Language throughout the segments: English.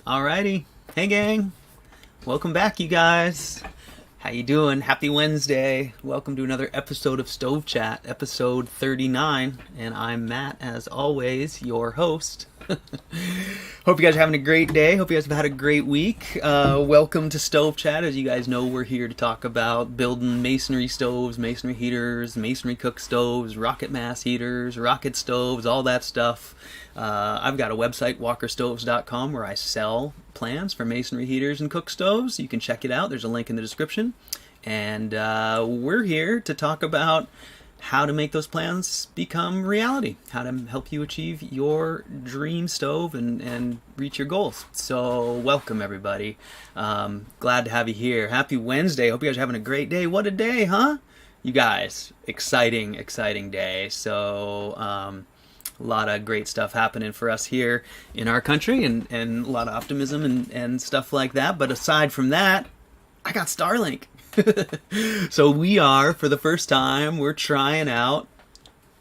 Alrighty. Hey gang. Welcome back, you guys. How you doing? Happy Wednesday. Welcome to another episode of Stove Chat, episode 39. And I'm Matt, as always, your host. Hope you guys are having a great day. Hope you guys have had a great week. Welcome to Stove Chat. As you guys know, we're here to talk about building masonry stoves, masonry heaters, masonry cook stoves, rocket mass heaters, rocket stoves, all that stuff. I've got a website, walkerstoves.com, where I sell plans for masonry heaters and cook stoves. You can check it out. There's a link in the description. And we're here to talk about how to make those plans become reality, how to help you achieve your dream stove and reach your goals. So welcome, everybody. Glad to have you here. Happy Wednesday. Hope you guys are having a great day. What a day, huh? You guys, exciting day. So a lot of great stuff happening for us here in our country, and a lot of optimism and stuff like that. But aside from that, I got Starlink. So we are, for the first time, we're trying out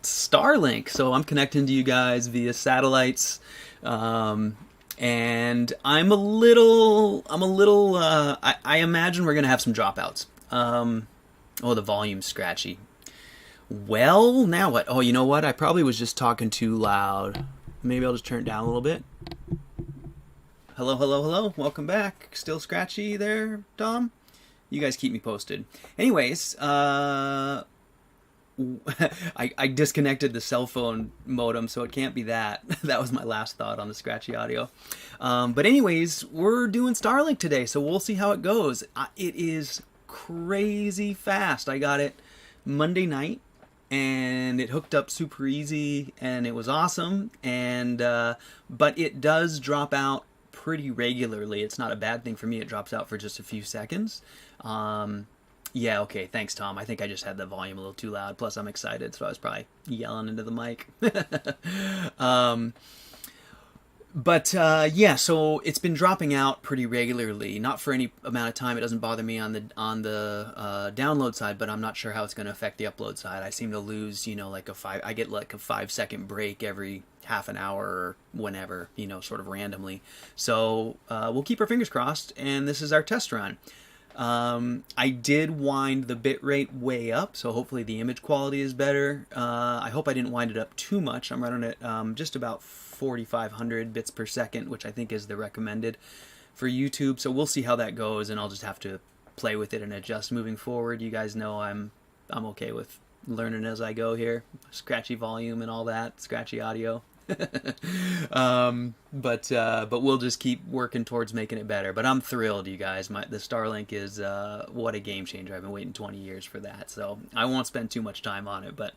Starlink. So I'm connecting to you guys via satellites, and I imagine we're gonna have some dropouts. Oh, the volume's scratchy. Well, now what? Oh, you know what? I probably was just talking too loud. Maybe I'll just turn it down a little bit. Hello. Welcome back. Still scratchy there, Tom? You guys keep me posted. Anyways, I disconnected the cell phone modem, so it can't be that. That was my last thought on the scratchy audio. But anyways, we're doing Starlink today, so we'll see how it goes. It is crazy fast. I got it Monday night, and it hooked up super easy, and it was awesome. And but it does drop out pretty regularly. It's not a bad thing for me. It drops out for just a few seconds. Yeah, okay, thanks, Tom. I think I just had the volume a little too loud. Plus, I'm excited, so I was probably yelling into the mic. Yeah, so it's been dropping out pretty regularly. Not for any amount of time. It doesn't bother me on the download side, but I'm not sure how it's going to affect the upload side. I seem to lose, I get like a 5-second break every half an hour or whenever, sort of randomly. So we'll keep our fingers crossed, and this is our test run. I did wind the bitrate way up, so hopefully the image quality is better. I hope I didn't wind it up too much. I'm running it just about 4,500 bits per second, which I think is the recommended for YouTube. So we'll see how that goes, and I'll just have to play with it and adjust moving forward. You guys know I'm okay with learning as I go here. Scratchy volume and all that, scratchy audio. But we'll just keep working towards making it better. But I'm thrilled, you guys. The Starlink is what a game changer. I've been waiting 20 years for that, so I won't spend too much time on it. But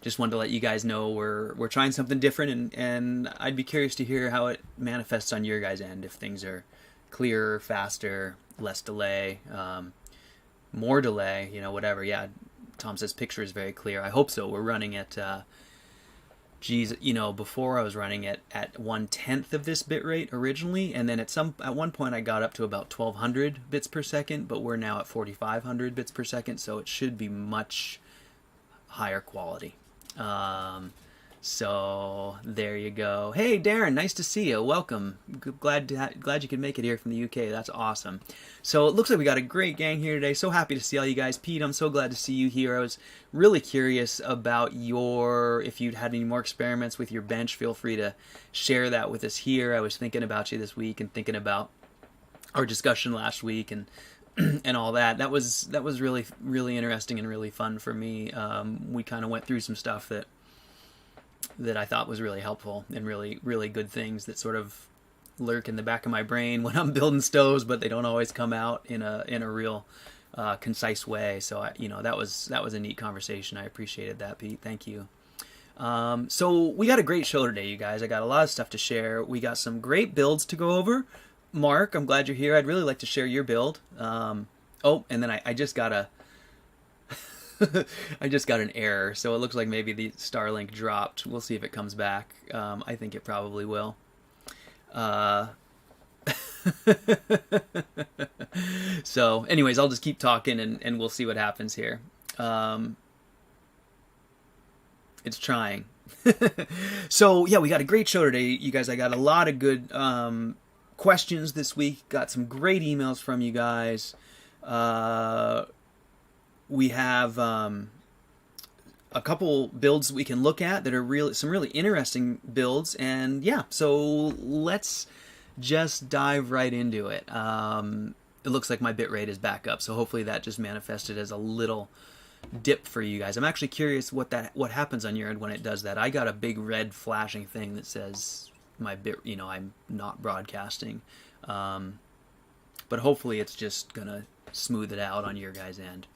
just wanted to let you guys know we're trying something different, and I'd be curious to hear how it manifests on your guys' end. If things are clearer, faster, less delay, more delay, whatever. Yeah, Tom says picture is very clear. I hope so. We're running at before I was running it at 1/10 of this bitrate originally, and then at one point I got up to about 1,200 bits per second, but we're now at 4,500 bits per second, so it should be much higher quality. So there you go. Hey Darren, nice to see you. Welcome. Glad you could make it here from the UK. That's awesome. So it looks like we got a great gang here today. So happy to see all you guys. Pete, I'm so glad to see you here. I was really curious about if you'd had any more experiments with your bench. Feel free to share that with us here. I was thinking about you this week and thinking about our discussion last week and all that. That was really, really interesting and really fun for me. We kind of went through some stuff that I thought was really helpful, and really, really good things that sort of lurk in the back of my brain when I'm building stoves, but they don't always come out in a real concise way. So that was a neat conversation. I appreciated that, Pete. Thank you. So we got a great show today, you guys. I got a lot of stuff to share. We got some great builds to go over. Mark, I'm glad you're here. I'd really like to share your build. And then I just got I just got an error, so it looks like maybe the Starlink dropped. We'll see if it comes back. I think it probably will. So anyways, I'll just keep talking and we'll see what happens here. It's trying. So yeah, we got a great show today, you guys. I got a lot of good questions this week. Got some great emails from you guys. We have a couple builds we can look at that are some really interesting builds, and yeah, so let's just dive right into it. It looks like my bitrate is back up, so hopefully that just manifested as a little dip for you guys. I'm actually curious what happens on your end when it does that. I got a big red flashing thing that says my I'm not broadcasting, but hopefully it's just gonna smooth it out on your guys' end.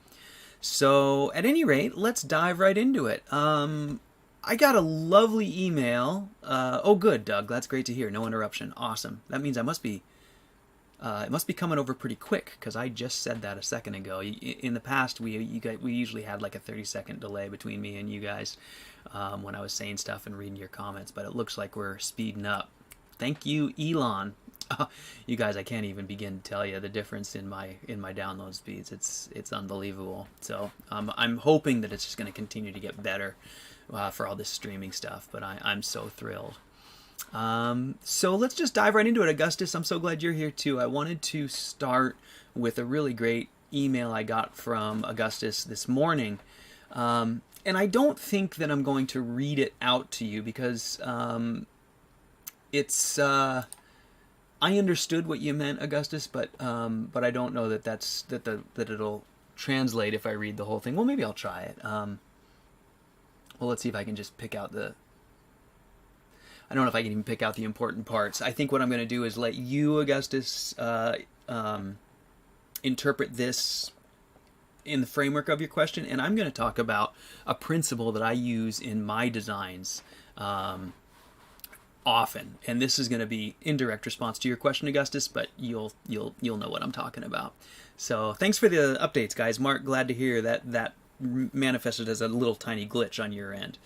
So at any rate, let's dive right into it. I got a lovely email. Oh, good, Doug. That's great to hear. No interruption. Awesome. That means it must be coming over pretty quick, because I just said that a second ago. In the past, we usually had like a 30-second delay between me and you guys when I was saying stuff and reading your comments, but it looks like we're speeding up. Thank you, Elon. You guys, I can't even begin to tell you the difference in my download speeds. It's unbelievable. So I'm hoping that it's just going to continue to get better for all this streaming stuff, but I'm so thrilled. So let's just dive right into it. Augustus, I'm so glad you're here too. I wanted to start with a really great email I got from Augustus this morning. And I don't think that I'm going to read it out to you, because it's I understood what you meant, Augustus, but I don't know that it'll translate if I read the whole thing. Well, maybe I'll try it. Well, let's see if I can just pick out I don't know if I can even pick out the important parts. I think what I'm going to do is let you, Augustus, interpret this in the framework of your question, and I'm going to talk about a principle that I use in my designs often, and this is going to be indirect response to your question, Augustus, but you'll know what I'm talking about. So thanks for the updates, guys. Mark, glad to hear that manifested as a little tiny glitch on your end.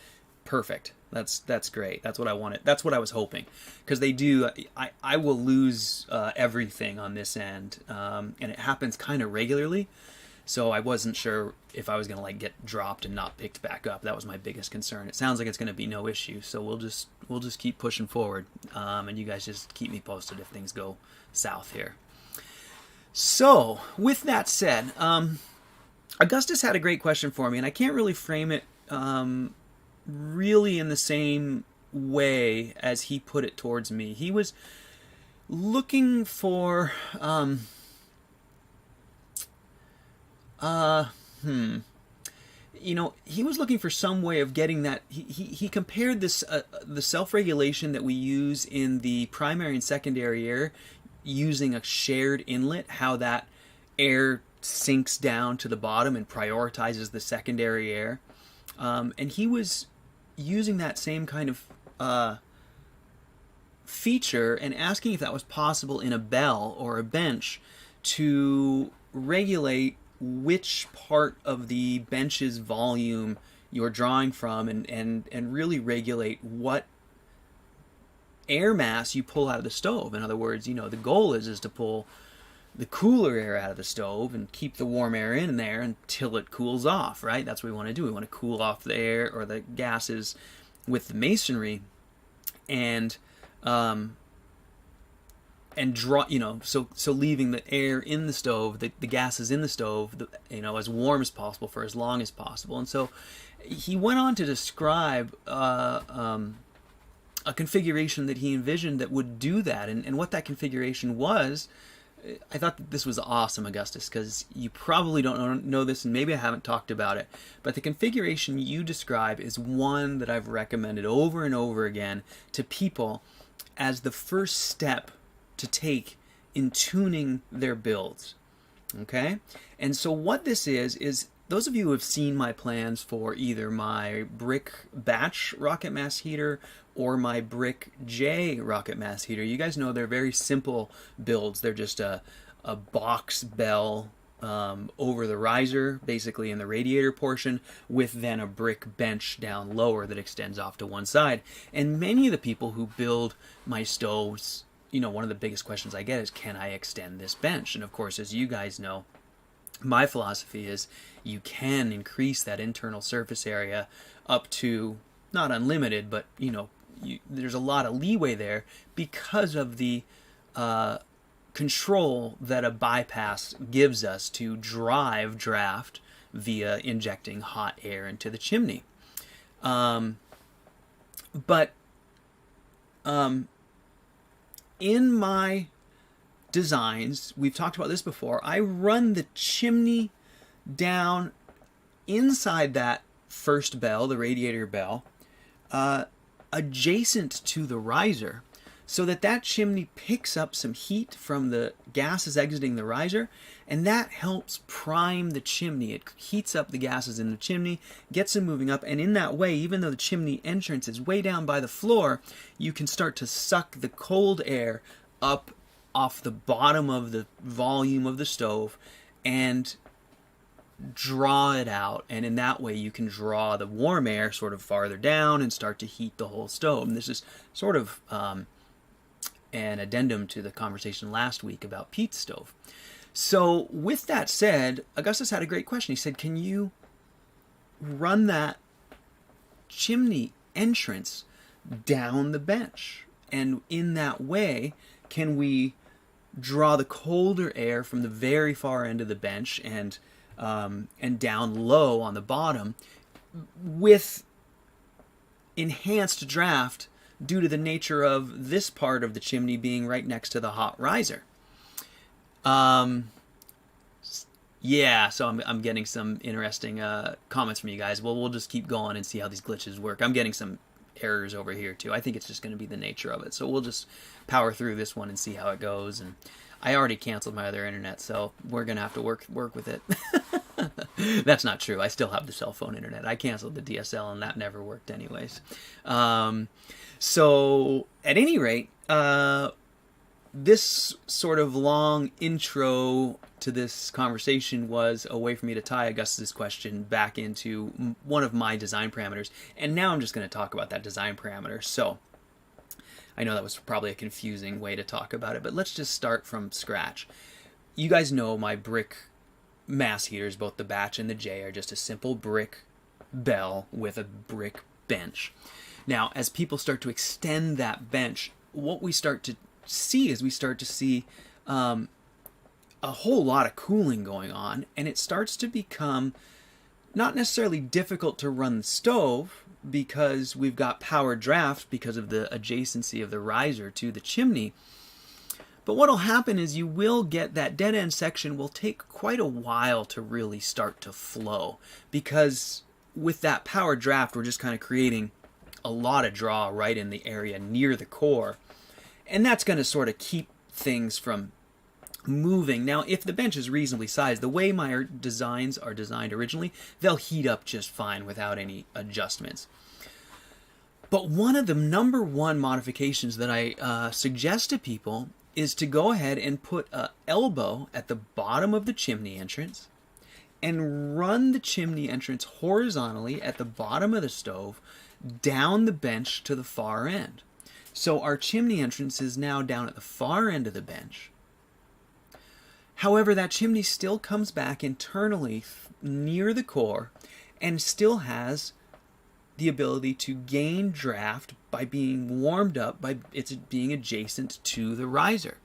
Perfect. That's great. That's what I wanted. That's what I was hoping, because they do. I will lose everything on this end, and it happens kind of regularly. So I wasn't sure if I was going to get dropped and not picked back up. That was my biggest concern. It sounds like it's going to be no issue. So we'll just keep pushing forward, and you guys just keep me posted if things go south here. So with that said, Augustus had a great question for me, and I can't really frame it really in the same way as he put it towards me. He was looking for he was looking for some way of getting that. He compared this the self-regulation that we use in the primary and secondary air using a shared inlet, how that air sinks down to the bottom and prioritizes the secondary air, and he was using that same kind of feature and asking if that was possible in a bell or a bench to regulate which part of the bench's volume you're drawing from, and really regulate what air mass you pull out of the stove. In other words, the goal is to pull the cooler air out of the stove and keep the warm air in there until it cools off, right? That's what we want to do. We want to cool off the air or the gases with the masonry, and draw, so leaving the air in the stove, the gases in the stove, as warm as possible for as long as possible. And so he went on to describe a configuration that he envisioned that would do that, and what that configuration was. I thought that this was awesome, Augustus, because you probably don't know this, and maybe I haven't talked about it, but the configuration you describe is one that I've recommended over and over again to people as the first step to take in tuning their builds. Okay? And so what this is those of you who have seen my plans for either my brick batch rocket mass heater or my brick J rocket mass heater, you guys know they're very simple builds. They're just a box bell over the riser, basically in the radiator portion, with then a brick bench down lower that extends off to one side. And many of the people who build my stoves, one of the biggest questions I get is, can I extend this bench? And of course, as you guys know, my philosophy is you can increase that internal surface area up to not unlimited, but there's a lot of leeway there because of the control that a bypass gives us to drive draft via injecting hot air into the chimney. But in my designs, we've talked about this before, I run the chimney down inside that first bell, the radiator bell, adjacent to the riser, so that chimney picks up some heat from the gases exiting the riser, and that helps prime the chimney. It heats up the gases in the chimney, gets them moving up, and in that way, even though the chimney entrance is way down by the floor, you can start to suck the cold air up off the bottom of the volume of the stove and draw it out, and in that way you can draw the warm air sort of farther down and start to heat the whole stove. And this is sort of an addendum to the conversation last week about Pete's stove. So with that said, Augustus had a great question. He said, can you run that chimney entrance down the bench? And in that way, can we draw the colder air from the very far end of the bench and down low on the bottom with enhanced draft due to the nature of this part of the chimney being right next to the hot riser? Yeah, so I'm getting some interesting comments from you guys. Well, we'll just keep going and see how these glitches work. I'm getting some errors over here too. I think it's just going to be the nature of it. So we'll just power through this one and see how it goes. And I already canceled my other internet, so we're going to have to work with it. That's not true. I still have the cell phone internet. I canceled the DSL, and that never worked anyways. So at any rate, this sort of long intro to this conversation was a way for me to tie Augustus' question back into one of my design parameters. And now I'm just going to talk about that design parameter. So I know that was probably a confusing way to talk about it, but let's just start from scratch. You guys know my brick mass heaters, both the batch and the J, are just a simple brick bell with a brick bench. Now, as people start to extend that bench, what we start to see is a whole lot of cooling going on, and it starts to become not necessarily difficult to run the stove because we've got power draft because of the adjacency of the riser to the chimney. But what will happen is you will get that dead end section will take quite a while to really start to flow, because with that power draft we're just kind of creating a lot of draw right in the area near the core, and that's going to sort of keep things from moving. Now, if the bench is reasonably sized, the way my designs are designed originally, they'll heat up just fine without any adjustments. But one of the number one modifications that I suggest to people is to go ahead and put an elbow at the bottom of the chimney entrance and run the chimney entrance horizontally at the bottom of the stove down the bench to the far end. So our chimney entrance is now down at the far end of the bench. However, that chimney still comes back internally near the core and still has the ability to gain draft by being warmed up by its being adjacent to the riser.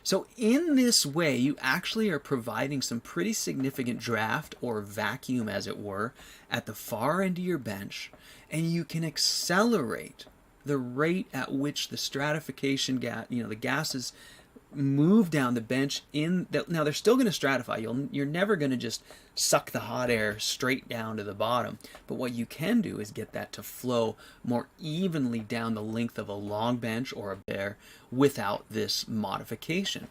So in this way, you actually are providing some pretty significant draft, or vacuum as it were, at the far end of your bench, and you can accelerate the rate at which the stratification the gases move down the bench. Now they're still going to stratify. You're never going to just suck the hot air straight down to the bottom, but what you can do is get that to flow more evenly down the length of a long bench or a bear without this modification.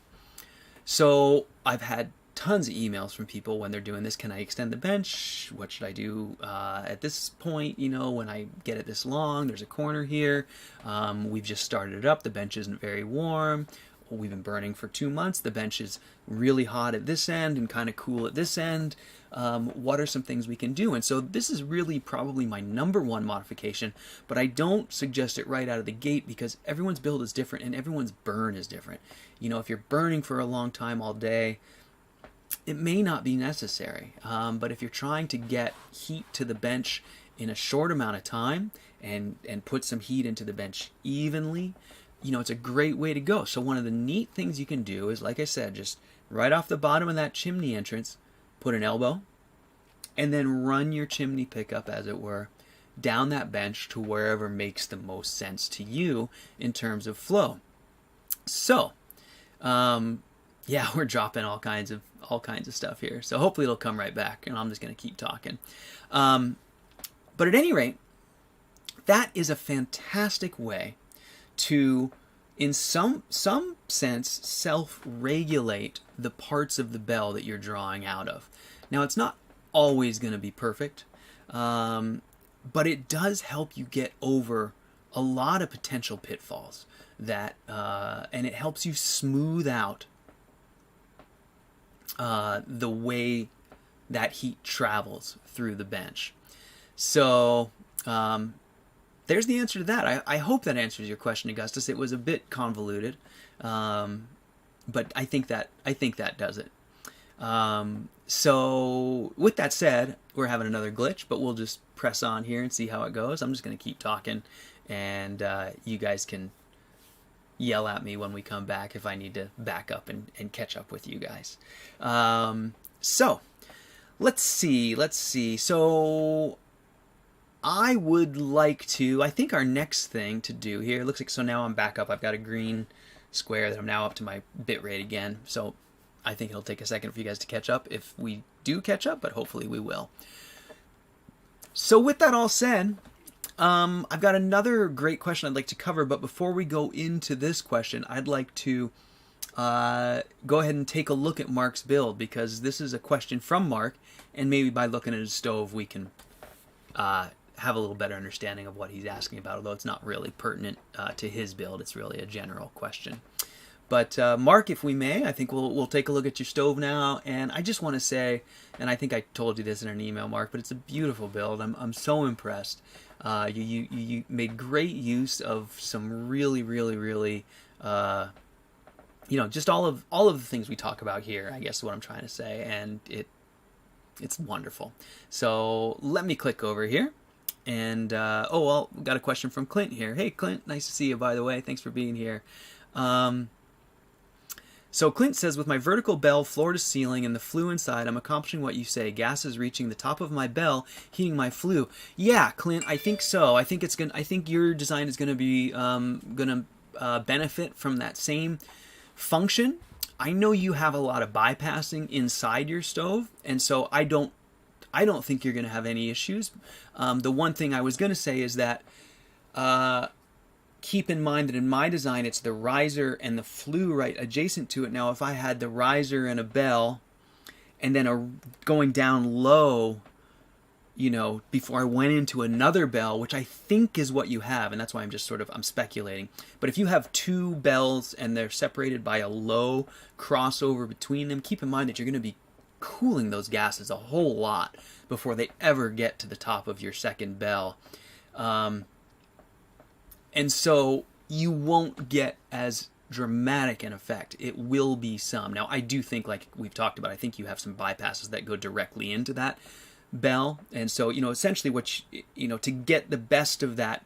So I've had tons of emails from people when they're doing this. Can I extend the bench? What should I do at this point? When I get it this long, there's a corner here. We've just started it up. The bench isn't very warm. We've been burning for 2 months. The bench is really hot at this end and kind of cool at this end. What are some things we can do? And so this is really probably my number one modification, but I don't suggest it right out of the gate because everyone's build is different and everyone's burn is different. If you're burning for a long time all day, it may not be necessary. But if you're trying to get heat to the bench in a short amount of time and put some heat into the bench evenly, it's a great way to go. So one of the neat things you can do is, like I said, just right off the bottom of that chimney entrance, put an elbow, and then run your chimney pickup, as it were, down that bench to wherever makes the most sense to you in terms of flow. So, we're dropping all kinds of stuff here. So hopefully it'll come right back, and I'm just going to keep talking. But at any rate, that is a fantastic way to, in some sense, self-regulate the parts of the bell that you're drawing out of. Now, it's not always going to be perfect, but it does help you get over a lot of potential pitfalls and it helps you smooth out the way that heat travels through the bench. So there's the answer to that. I hope that answers your question, Augustus. It was a bit convoluted, but I think that does it. So with that said, we're having another glitch, but we'll just press on here and see how it goes. I'm just going to keep talking, and you guys can yell at me when we come back if I need to back up and catch up with you guys. So let's see. So I would like to, I think our next thing to do here, looks like, so now I'm back up. I've got a green square that I'm now up to my bit rate again. So I think it'll take a second for you guys to catch up, if we do catch up, but hopefully we will. So with that all said, I've got another great question I'd like to cover, but before we go into this question, I'd like to go ahead and take a look at Mark's build, because this is a question from Mark, and maybe by looking at his stove we can have a little better understanding of what he's asking about, although it's not really pertinent to his build. It's really a general question. But Mark, if we may, I think we'll take a look at your stove now, and I just want to say, and I think I told you this in an email, Mark, but it's a beautiful build. I'm so impressed. You made great use of some really just all of the things we talk about here, I guess is what I'm trying to say, and it's wonderful. So let me click over here, and we got a question from Clint here. Hey Clint, nice to see you, by the way. Thanks for being here. So Clint says, with my vertical bell floor to ceiling and the flue inside, I'm accomplishing what you say. Gas is reaching the top of my bell, heating my flue. Yeah, Clint, I think so. I think your design is going to be benefit from that same function. I know you have a lot of bypassing inside your stove, and so I don't think you're going to have any issues. The one thing I was going to say is that keep in mind that in my design, it's the riser and the flue right adjacent to it. Now, if I had the riser and a bell, and then going down low, before I went into another bell, which I think is what you have, and that's why I'm speculating. But if you have two bells and they're separated by a low crossover between them, keep in mind that you're going to be cooling those gases a whole lot before they ever get to the top of your second bell. And so you won't get as dramatic an effect. It will be some. Now, I do think, like we've talked about, I think you have some bypasses that go directly into that bell. And so, essentially to get the best of that,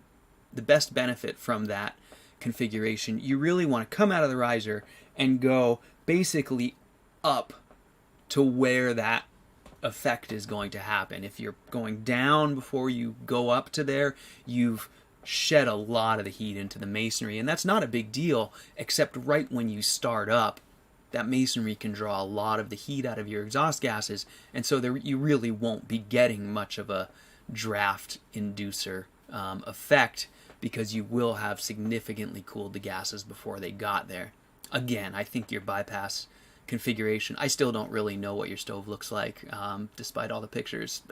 the best benefit from that configuration, you really want to come out of the riser and go basically up to where that effect is going to happen. If you're going down before you go up to there, you've shed a lot of the heat into the masonry, and that's not a big deal, except right when you start up, that masonry can draw a lot of the heat out of your exhaust gases, and so you really won't be getting much of a draft inducer effect, because you will have significantly cooled the gases before they got there. Again, I think your bypass configuration, I still don't really know what your stove looks like, despite all the pictures,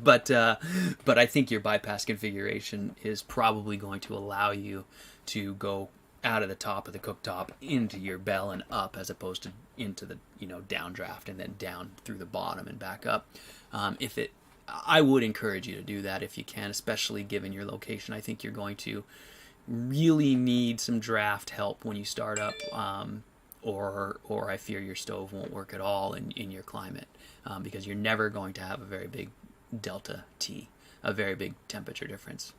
but I think your bypass configuration is probably going to allow you to go out of the top of the cooktop into your bell and up, as opposed to into the downdraft and then down through the bottom and back up. I would encourage you to do that if you can, especially given your location. I think you're going to really need some draft help when you start up, or I fear your stove won't work at all in your climate, because you're never going to have a very big delta T a very big temperature difference.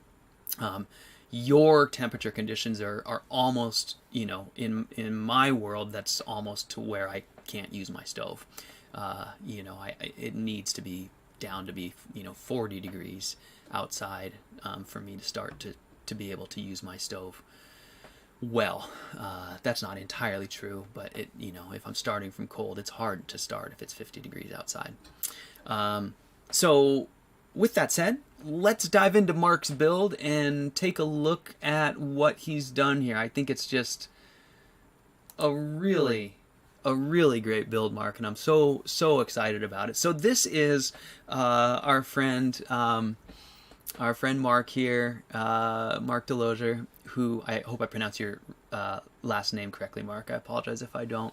Your temperature conditions are almost, in my world, that's almost to where I can't use my stove. It needs to be down to be 40 degrees outside for me to start to be able to use my stove. Well, that's not entirely true, but if I'm starting from cold, it's hard to start if it's 50 degrees outside. So with that said, let's dive into Mark's build and take a look at what he's done here. I think it's just a really great build, Mark, and I'm so excited about it. So this is our friend Mark here, Mark Delozier, who I hope I pronounce your last name correctly, Mark. I apologize if I don't.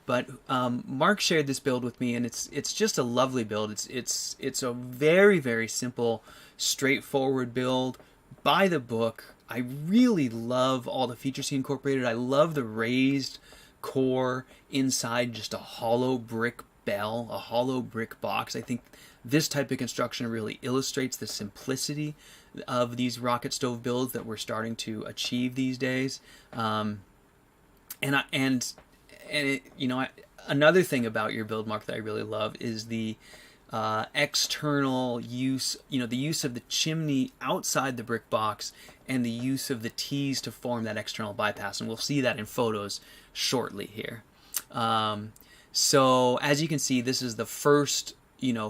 But Mark shared this build with me, and it's just a lovely build. It's a very, very simple, straightforward build by the book. I really love all the features he incorporated. I love the raised core inside just a hollow brick bell, a hollow brick box. I think this type of construction really illustrates the simplicity of these rocket stove builds that we're starting to achieve these days. Another thing about your build, Mark, that I really love is the external use, the use of the chimney outside the brick box and the use of the T's to form that external bypass. And we'll see that in photos shortly here. So as you can see, this is the first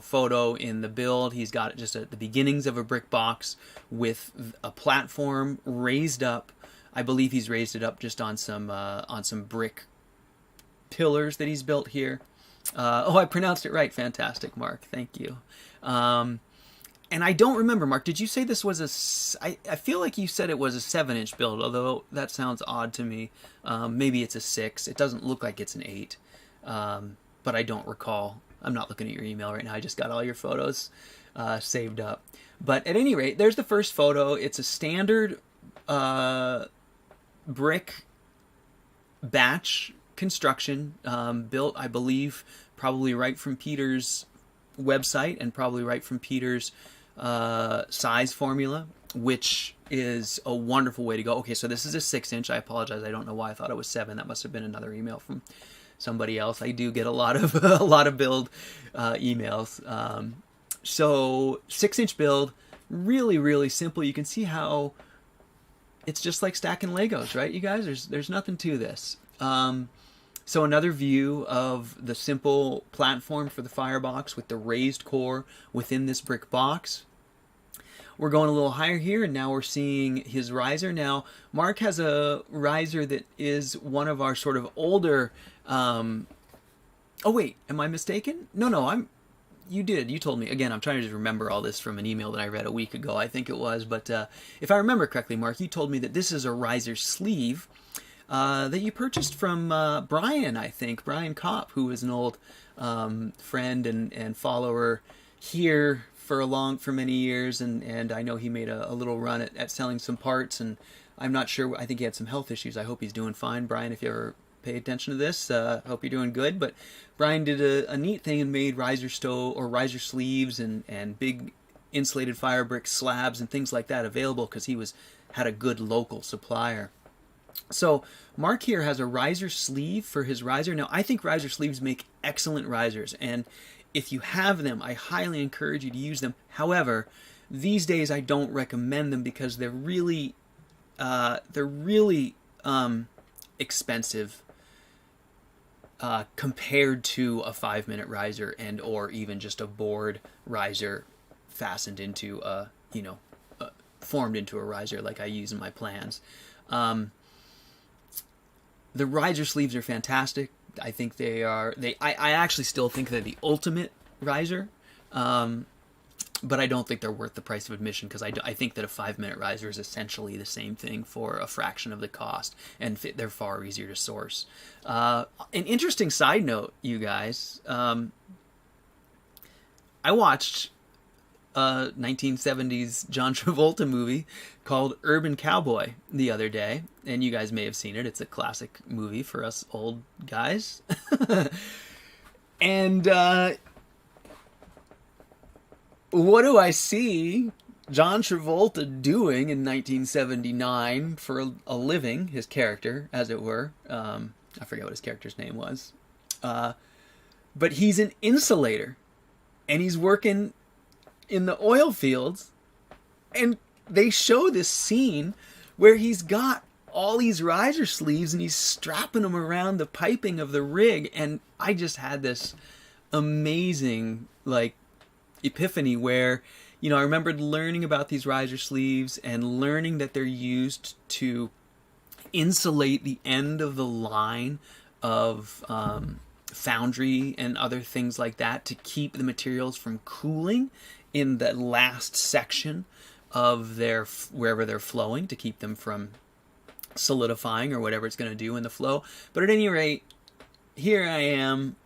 photo in the build. He's got it just at the beginnings of a brick box with a platform raised up. I believe he's raised it up just on some brick pillars that he's built here. I pronounced it right. Fantastic, Mark. Thank you. And I don't remember, Mark, did you say this was I feel like you said it was a 7-inch build, although that sounds odd to me. Maybe it's a 6. It doesn't look like it's an 8. But I don't recall. I'm not looking at your email right now. I just got all your photos saved up. But at any rate, there's the first photo. It's a standard brick batch construction, built, I believe, probably right from Peter's website and probably right from Peter's size formula, which is a wonderful way to go. Okay, so this is a 6-inch. I apologize. I don't know why I thought it was 7. That must have been another email from somebody else. I do get a lot of build emails. So 6-inch build, really, really simple. You can see how it's just like stacking Legos, right, you guys? There's nothing to this. So another view of the simple platform for the Firebox with the raised core within this brick box. We're going a little higher here, and now we're seeing his riser. Now, Mark has a riser that is one of our sort of older... oh, wait, am I mistaken? No, you did. You told me. Again, I'm trying to just remember all this from an email that I read a week ago, I think it was. But if I remember correctly, Mark, you told me that this is a riser sleeve that you purchased from Brian, I think. Brian Kopp, who is an old friend and follower here for many years. And I know he made a little run at selling some parts. And I'm not sure. I think he had some health issues. I hope he's doing fine. Brian, if you ever pay attention to this, hope you're doing good. But Brian did a neat thing and made riser riser sleeves and big insulated fire brick slabs and things like that available because he had a good local supplier. So Mark here has a riser sleeve for his riser. Now, I think riser sleeves make excellent risers, and if you have them, I highly encourage you to use them. However, these days I don't recommend them because they're really expensive compared to a 5-minute riser or even just a board riser fastened into formed into a riser like I use in my plans. The riser sleeves are fantastic. I think I actually still think they're the ultimate riser, but I don't think they're worth the price of admission because I think that a 5-minute riser is essentially the same thing for a fraction of the cost, and they're far easier to source. An interesting side note, you guys, I watched a 1970s John Travolta movie called Urban Cowboy the other day, and you guys may have seen it. It's a classic movie for us old guys. And what do I see John Travolta doing in 1979 for a living, his character, as it were. I forget what his character's name was. But he's an insulator, and he's working in the oil fields, and they show this scene where he's got all these riser sleeves and he's strapping them around the piping of the rig, and I just had this amazing epiphany where, I remembered learning about these riser sleeves and learning that they're used to insulate the end of the line of foundry and other things like that to keep the materials from cooling in the last section of wherever they're flowing, to keep them from solidifying or whatever it's going to do in the flow. But at any rate, here I am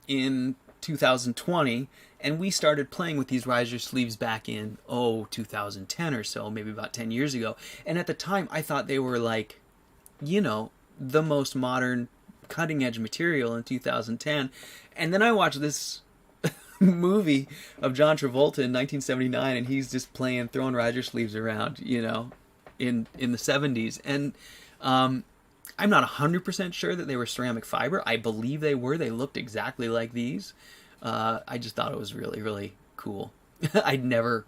in 2020, and we started playing with these riser sleeves back in 2010 or so, maybe about 10 years ago. And at the time I thought they were the most modern cutting edge material in 2010. And then I watched this movie of John Travolta in 1979, and he's just throwing riser sleeves around, in the 70s. And I'm not 100% sure that they were ceramic fiber. I believe they were. They looked exactly like these. I just thought it was really, really cool. I'd never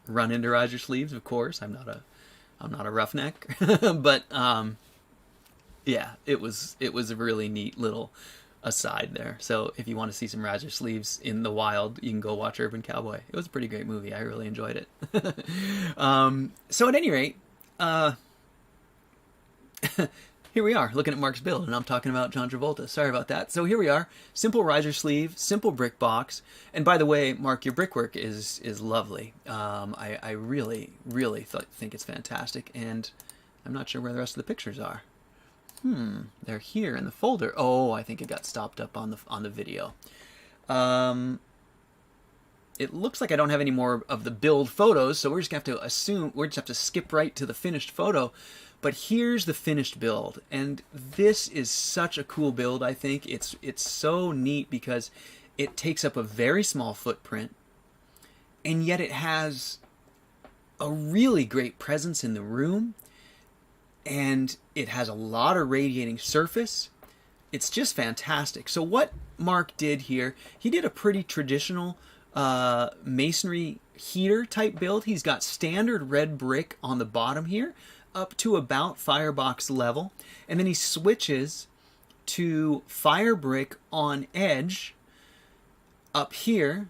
run into riser sleeves, of course. I'm not a roughneck. But yeah, it was a really neat little aside there. So if you want to see some riser sleeves in the wild, you can go watch Urban Cowboy. It was a pretty great movie. I really enjoyed it. So at any rate, here we are looking at Mark's build, and I'm talking about John Travolta. Sorry about that. So here we are, simple riser sleeve, simple brick box. And by the way, Mark, your brickwork is lovely. I really, really think it's fantastic, and I'm not sure where the rest of the pictures are. They're here in the folder. Oh, I think it got stopped up on the video. It looks like I don't have any more of the build photos, so we're just going to have to skip right to the finished photo. But here's the finished build, and this is such a cool build. I think it's so neat because it takes up a very small footprint, and yet it has a really great presence in the room, and it has a lot of radiating surface. It's just fantastic. So what Mark did here, he did a pretty traditional masonry heater type build. He's got standard red brick on the bottom here, up to about Firebox level, and then he switches to fire brick on edge up here.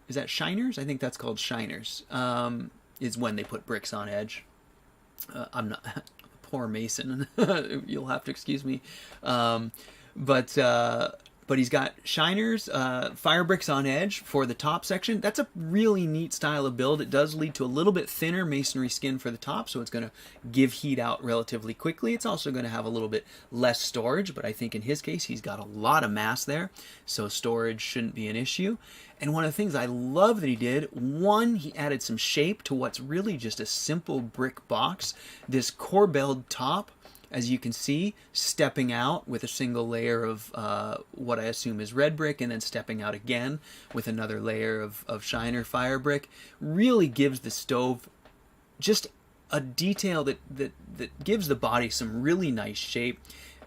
Is that shiners? I think that's called shiners. Is when they put bricks on edge. I'm not poor mason. You'll have to excuse me. But he's got shiners, fire bricks on edge for the top section. That's a really neat style of build. It does lead to a little bit thinner masonry skin for the top, so it's going to give heat out relatively quickly. It's also going to have a little bit less storage, but I think in his case he's got a lot of mass there, so storage shouldn't be an issue. And one of the things I love that he did, one, he added some shape to what's really just a simple brick box. This corbelled top, as you can see, stepping out with a single layer of what I assume is red brick, and then stepping out again with another layer of shiner fire brick, really gives the stove just a detail that gives the body some really nice shape.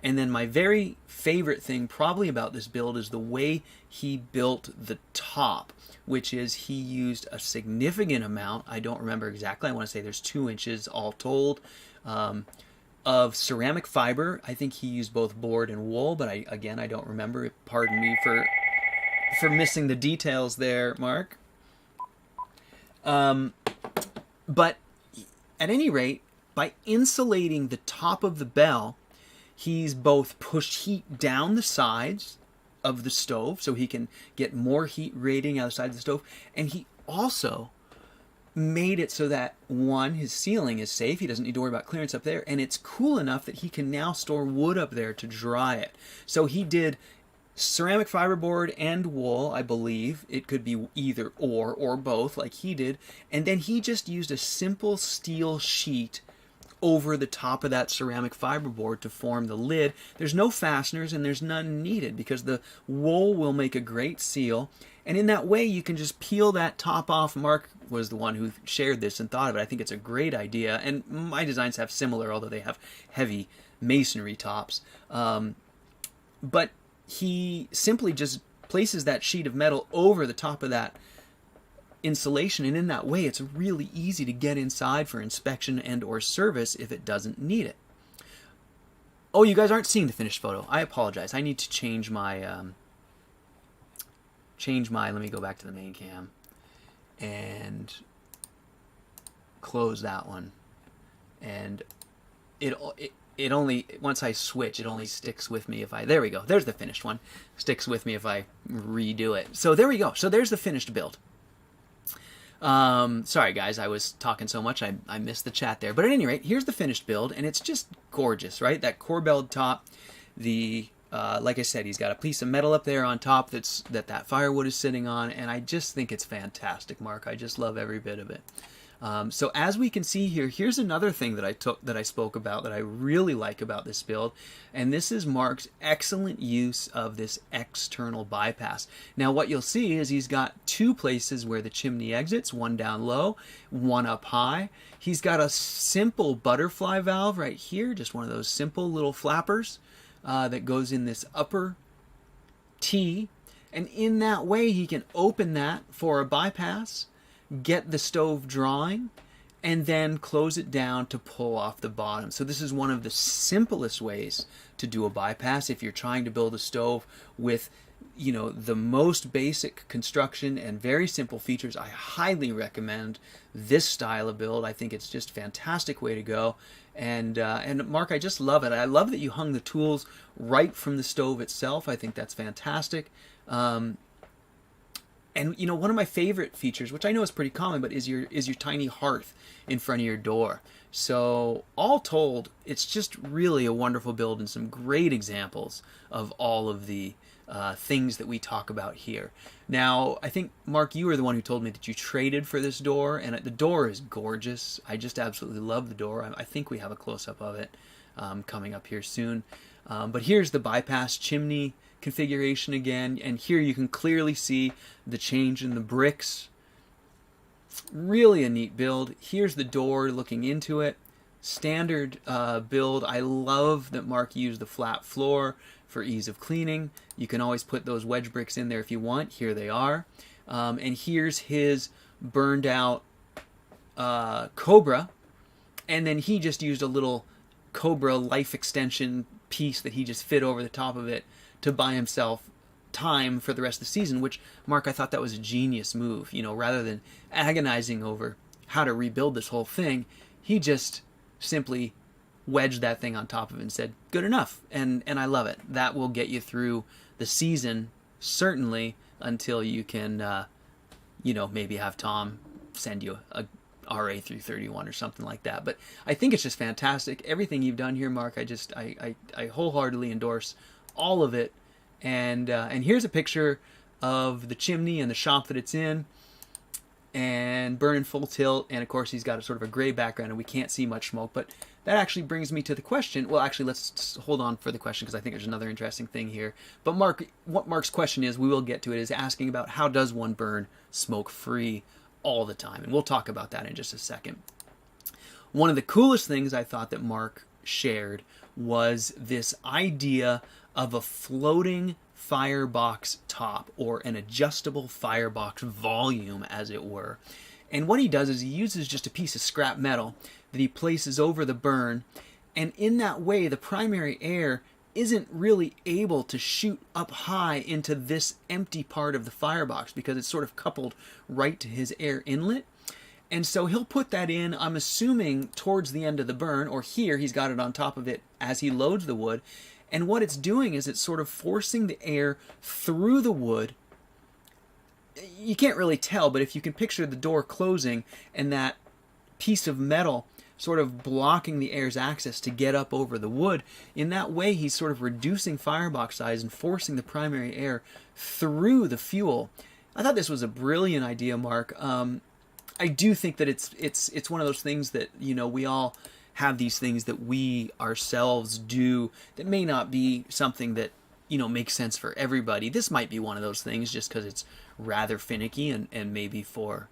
And then my very favorite thing probably about this build is the way he built the top, which is he used a significant amount, I don't remember exactly, I want to say there's 2 inches all told, of ceramic fiber. I think he used both board and wool, but I don't remember. Pardon me for missing the details there, Mark. But at any rate, by insulating the top of the bell, he's both pushed heat down the sides of the stove so he can get more heat radiating out the side of the stove, and he also made it so that, one, his ceiling is safe. He doesn't need to worry about clearance up there, and it's cool enough that he can now store wood up there to dry it. So he did ceramic fiberboard and wool, I believe. It could be either or both, like he did. And then he just used a simple steel sheet over the top of that ceramic fiberboard to form the lid. There's no fasteners and there's none needed because the wool will make a great seal. And in that way, you can just peel that top off. Mark was the one who shared this and thought of it. I think it's a great idea. And my designs have similar, although they have heavy masonry tops. But he simply just places that sheet of metal over the top of that insulation, and in that way it's really easy to get inside for inspection and or service if it doesn't need it. Oh, you guys aren't seeing the finished photo. I apologize. I need to change my let me go back to the main cam and close that one. And it only, once I switch, it only sticks with me if I, there we go. There's the finished one. Sticks with me if I redo it. So there we go. So there's the finished build. Sorry guys, I was talking so much I missed the chat there. But at any rate, here's the finished build, and it's just gorgeous, right? That corbelled top, the like I said, he's got a piece of metal up there on top that firewood is sitting on, and I just think it's fantastic, Mark. I just love every bit of it. So as we can see here, here's another thing that I spoke about that I really like about this build, and this is Mark's excellent use of this external bypass. Now what you'll see is he's got two places where the chimney exits, one down low, one up high. He's got a simple butterfly valve right here, just one of those simple little flappers that goes in this upper T, and in that way he can open that for a bypass, get the stove drawing, and then close it down to pull off the bottom. So this is one of the simplest ways to do a bypass if you're trying to build a stove with, you know, the most basic construction and very simple features. I highly recommend this style of build. I think it's just a fantastic way to go. And Mark, I just love it. I love that you hung the tools right from the stove itself. I think that's fantastic. And you know, one of my favorite features, which I know is pretty common, but is your tiny hearth in front of your door. So all told, it's just really a wonderful build and some great examples of all of the things that we talk about here. Now, I think, Mark, you were the one who told me that you traded for this door, and the door is gorgeous. I just absolutely love the door. I think we have a close-up of it coming up here soon. But here's the bypass chimney configuration again, and here you can clearly see the change in the bricks. Really a neat build. Here's the door looking into it. Standard build. I love that Mark used the flat floor for ease of cleaning. You can always put those wedge bricks in there if you want. Here they are. And here's his burned out Cobra, and then he just used a little Cobra life extension piece that he just fit over the top of it to buy himself time for the rest of the season, which, Mark, I thought that was a genius move. You know, rather than agonizing over how to rebuild this whole thing, he just simply wedged that thing on top of it and said, good enough. And I love it. That will get you through the season, certainly, until you can, you know, maybe have Tom send you a RA 331 or something like that. But I think it's just fantastic. Everything you've done here, Mark, I wholeheartedly endorse all of it. And here's a picture of the chimney and the shop that it's in, and burning full tilt. And of course he's got a sort of a gray background and we can't see much smoke. But that actually brings me to the question. Well, actually, let's hold on for the question because I think there's another interesting thing here. But Mark, what Mark's question is, we will get to it, is asking about how does one burn smoke free all the time, and we'll talk about that in just a second. One of the coolest things I thought that Mark shared was this idea of a floating firebox top, or an adjustable firebox volume, as it were. And what he does is he uses just a piece of scrap metal that he places over the burn, and in that way the primary air isn't really able to shoot up high into this empty part of the firebox because it's sort of coupled right to his air inlet. And so he'll put that in, I'm assuming, towards the end of the burn, or here he's got it on top of it as he loads the wood. And what it's doing is it's sort of forcing the air through the wood. You can't really tell, but if you can picture the door closing and that piece of metal sort of blocking the air's access to get up over the wood, in that way he's sort of reducing firebox size and forcing the primary air through the fuel. I thought this was a brilliant idea, Mark. I do think that it's one of those things that, you know, we all have these things that we ourselves do that may not be something that, you know, makes sense for everybody. This might be one of those things just because it's rather finicky and maybe for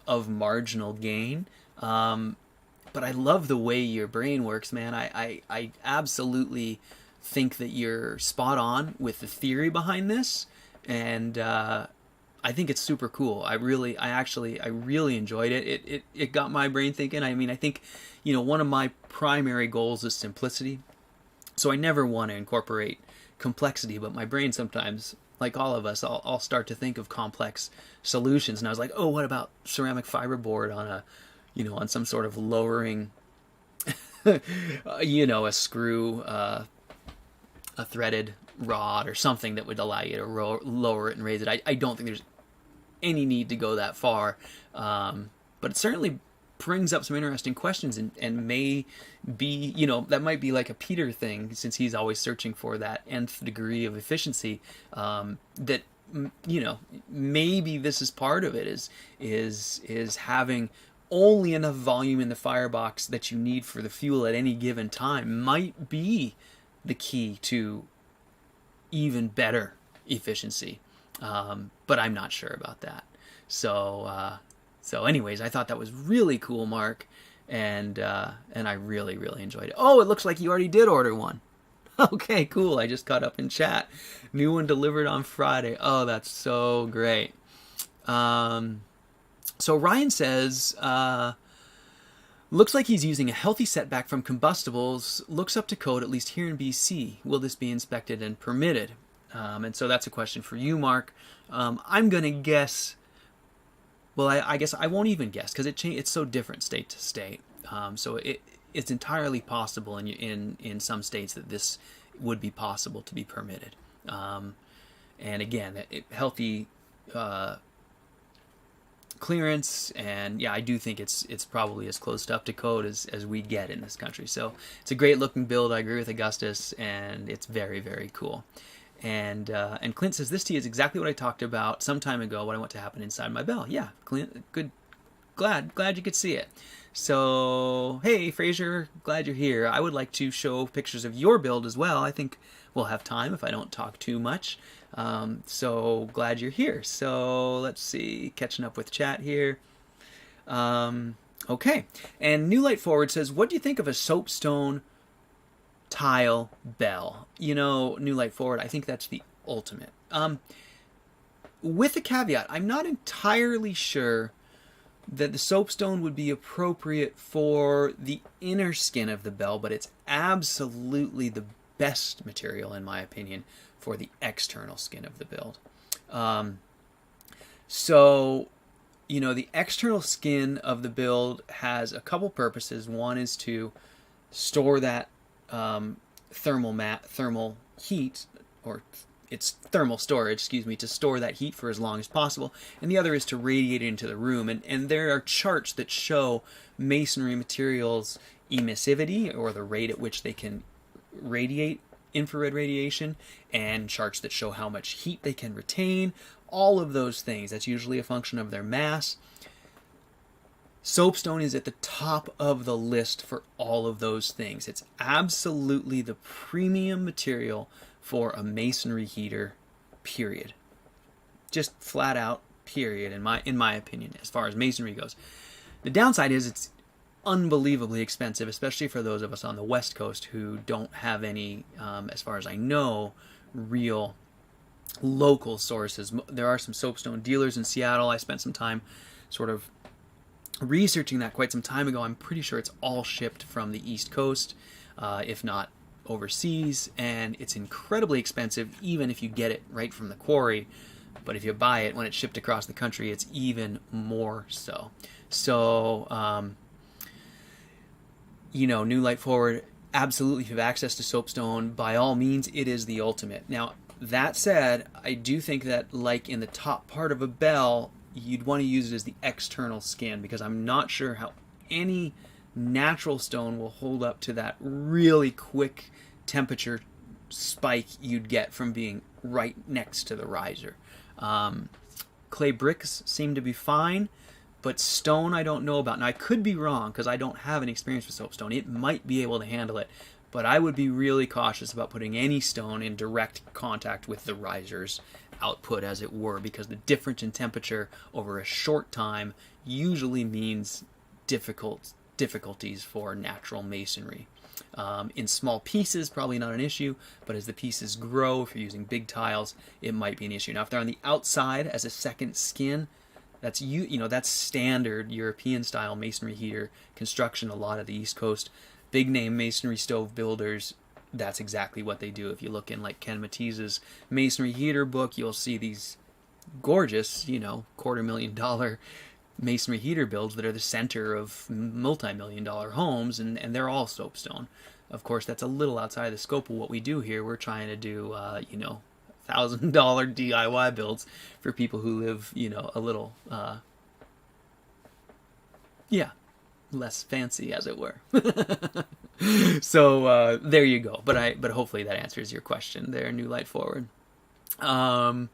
of marginal gain. But I love the way your brain works, man. I absolutely think that you're spot on with the theory behind this, and I think it's super cool. I really enjoyed it. It got my brain thinking. I mean, I think, you know, one of my primary goals is simplicity, so I never want to incorporate complexity. But my brain sometimes, like all of us, I'll start to think of complex solutions. And I was like, oh, what about ceramic fiberboard on a, you know, on some sort of lowering, you know, a screw, a threaded rod or something that would allow you to lower it and raise it. I don't think there's any need to go that far, but it certainly brings up some interesting questions and may be, you know, that might be like a Peter thing, since he's always searching for that nth degree of efficiency, that, you know, maybe this is part of it, is having only enough volume in the firebox that you need for the fuel at any given time might be the key to even better efficiency. But I'm not sure about that. So anyways, I thought that was really cool, Mark, and I really enjoyed it. Oh, it looks like you already did order one. Okay, cool. I just caught up in chat. New one delivered on Friday. Oh, that's so great. So Ryan says, looks like he's using a healthy setback from combustibles. Looks up to code, at least here in BC. Will this be inspected and permitted? And so that's a question for you, Mark. I'm going to guess... Well, I guess I won't even guess, because it's so different state to state. So it's entirely possible in some states that this would be possible to be permitted. And again, healthy clearance, and yeah, I do think it's probably as close to up to code as we get in this country. So it's a great looking build. I agree with Augustus, and it's very cool. And Clint says, this tea is exactly what I talked about some time ago, what I want to happen inside my bell. Yeah, Clint, good. Glad you could see it. So, hey, Frazier, glad you're here. I would like to show pictures of your build as well. I think we'll have time if I don't talk too much. So, glad you're here. So, let's see, catching up with chat here. Okay, and New Light Forward says, what do you think of a soapstone tile bell? You know, New Light Forward, I think that's the ultimate. With a caveat, I'm not entirely sure that the soapstone would be appropriate for the inner skin of the bell, but it's absolutely the best material, in my opinion, for the external skin of the build. So, you know, the external skin of the build has a couple purposes. One is to store that thermal heat, or it's thermal storage, to store that heat for as long as possible. And the other is to radiate it into the room. And there are charts that show masonry materials' emissivity, or the rate at which they can radiate infrared radiation, and charts that show how much heat they can retain. All of those things. That's usually a function of their mass. Soapstone is at the top of the list for all of those things. It's absolutely the premium material for a masonry heater, period. Just flat out, period, in my opinion, as far as masonry goes. The downside is it's unbelievably expensive, especially for those of us on the West Coast who don't have any, as far as I know, real local sources. There are some soapstone dealers in Seattle. I spent some time sort of researching that quite some time ago. I'm pretty sure it's all shipped from the East Coast, if not overseas, and it's incredibly expensive even if you get it right from the quarry. But if you buy it when it's shipped across the country, it's even more so. So, you know, New Light Forward, absolutely, if you have access to soapstone, by all means, it is the ultimate. Now, that said, I do think that, like in the top part of a bell, you'd want to use it as the external skin, because I'm not sure how any natural stone will hold up to that really quick temperature spike you'd get from being right next to the riser. Clay bricks seem to be fine, But stone, I don't know about. Now, I could be wrong because I don't have any experience with soapstone. It might be able to handle it, but I would be really cautious about putting any stone in direct contact with the riser's output, as it were, because the difference in temperature over a short time usually means difficulties for natural masonry. In small pieces, probably not an issue, but as the pieces grow, if you're using big tiles, it might be an issue. Now, if they're on the outside as a second skin, that's that's standard European style masonry heater construction. A lot of the East Coast big name masonry stove builders, that's exactly what they do. If you look in like Ken Matisse's masonry heater book, you'll see these gorgeous, $250,000 masonry heater builds that are the center of multi-million-dollar homes, and they're all soapstone. Of course, that's a little outside the scope of what we do here. We're trying to do, $1,000 DIY builds for people who live, a little, less fancy, as it were. So there you go. But hopefully that answers your question there, New Light Forward. And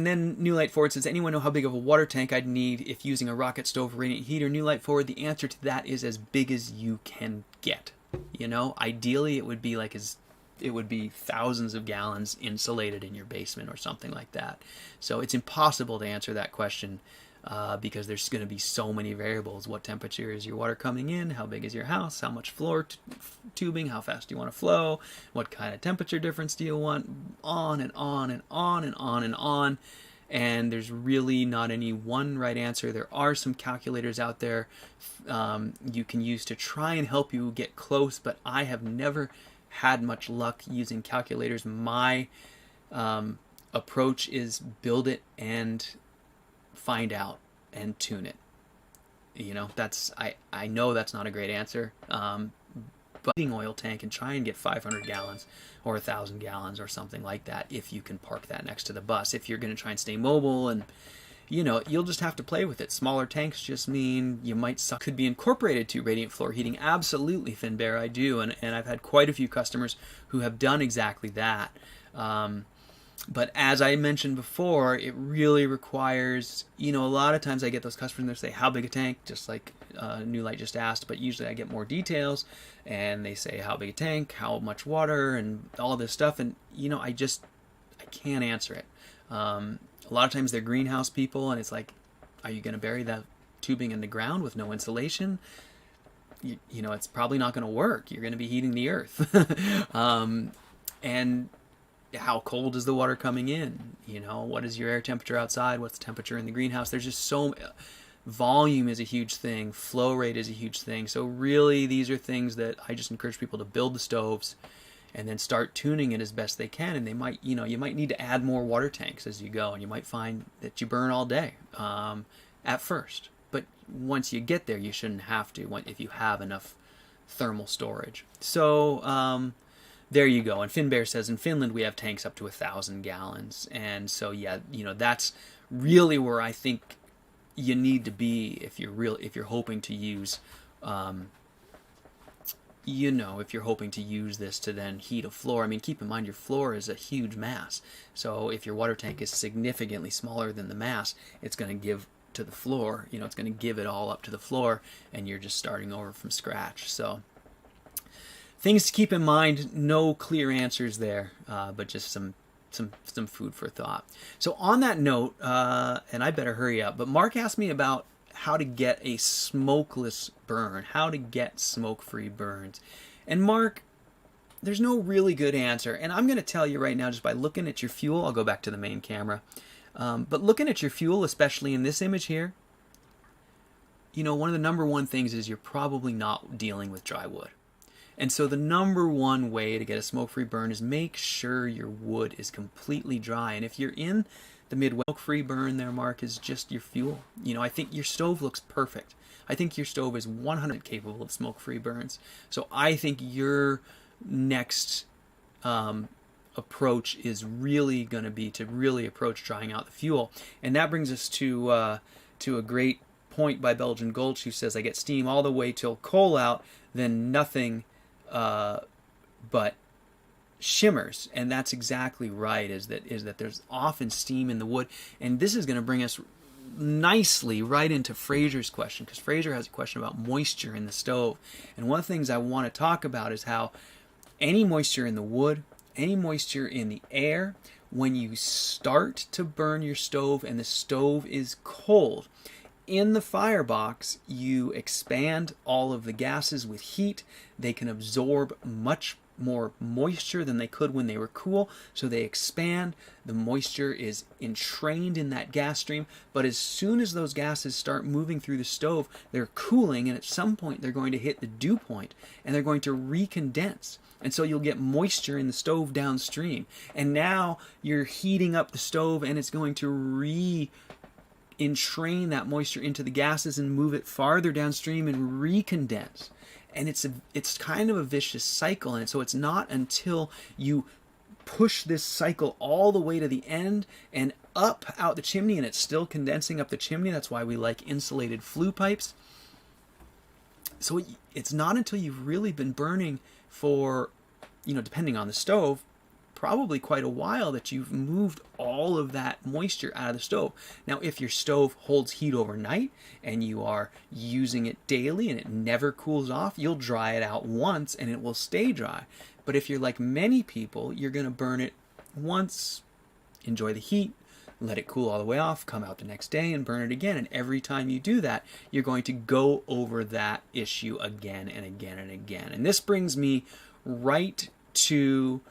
then New Light Forward says, anyone know how big of a water tank I'd need if using a rocket stove radiant heater? New Light Forward, the answer to that is as big as you can get. Ideally it would be thousands of gallons insulated in your basement or something like that. So it's impossible to answer that question because there's going to be so many variables. What temperature is your water coming in? How big is your house? How much floor tubing? How fast do you want to flow? What kind of temperature difference do you want? On and on and on and on and on. And there's really not any one right answer. There are some calculators out there you can use to try and help you get close, but I have never had much luck using calculators. My approach is build it and find out and tune it. That's I know that's not a great answer, but heating oil tank and try and get 500 gallons or 1,000 gallons or something like that if you can park that next to the bus. If you're going to try and stay mobile, and you'll just have to play with it. Smaller tanks just mean you might suck. Could be incorporated to radiant floor heating. Absolutely, Finbear, I do, and I've had quite a few customers who have done exactly that. But as I mentioned before, it really requires, a lot of times I get those customers that say, how big a tank? Just like New Light just asked, but usually I get more details, and they say, how big a tank, how much water, and all this stuff, and, I can't answer it. A lot of times they're greenhouse people, and it's like, are you going to bury that tubing in the ground with no insulation? It's probably not going to work. You're going to be heating the earth. And how cold is the water coming in? What is your air temperature outside? What's the temperature in the greenhouse? There's just volume is a huge thing. Flow rate is a huge thing. So really, these are things that I just encourage people to build the stoves and then start tuning it as best they can. And they might, you might need to add more water tanks as you go, and you might find that you burn all day at first. But once you get there, you shouldn't have to if you have enough thermal storage. So there you go. And Finbear says in Finland we have tanks up to 1,000 gallons. And so that's really where I think you need to be if you're hoping to use if you're hoping to use this to then heat a floor. I mean, keep in mind your floor is a huge mass. So if your water tank is significantly smaller than the mass, it's going to give to the floor, it's going to give it all up to the floor, and you're just starting over from scratch. So things to keep in mind. No clear answers there, but just some food for thought. So on that note, and I better hurry up, but Mark asked me about how to get a smokeless burn, how to get smoke-free burns. And Mark, there's no really good answer. And I'm going to tell you right now, just by looking at your fuel, I'll go back to the main camera, but looking at your fuel, especially in this image here, one of the number one things is you're probably not dealing with dry wood. And so the number one way to get a smoke-free burn is make sure your wood is completely dry. And if you're in the Midwest, smoke-free burn there, Mark, is just your fuel. I think your stove looks perfect. I think your stove is 100% capable of smoke-free burns. So I think your next approach is really going to be to really approach drying out the fuel. And that brings us to a great point by Belgian Gulch, who says, I get steam all the way till coal out, then nothing but shimmers, and that's exactly right, is that there's often steam in the wood. And this is going to bring us nicely right into Frazier's question, because Frazier has a question about moisture in the stove. And one of the things I want to talk about is how any moisture in the wood, any moisture in the air, when you start to burn your stove and the stove is cold, in the Firebox, you expand all of the gases with heat. They can absorb much more moisture than they could when they were cool, so they expand. The moisture is entrained in that gas stream, but as soon as those gases start moving through the stove, they're cooling, and at some point they're going to hit the dew point, and they're going to recondense. And so you'll get moisture in the stove downstream. And now you're heating up the stove, and it's going to entrain that moisture into the gases and move it farther downstream and recondense. And it's kind of a vicious cycle. And so it's not until you push this cycle all the way to the end and up out the chimney, and it's still condensing up the chimney. That's why we like insulated flue pipes. So it's not until you've really been burning for, depending on the stove, probably quite a while, that you've moved all of that moisture out of the stove. Now, if your stove holds heat overnight and you are using it daily and it never cools off, you'll dry it out once and it will stay dry. But if you're like many people, you're going to burn it once, enjoy the heat, let it cool all the way off, come out the next day and burn it again. And every time you do that, you're going to go over that issue again and again and again. And this brings me right to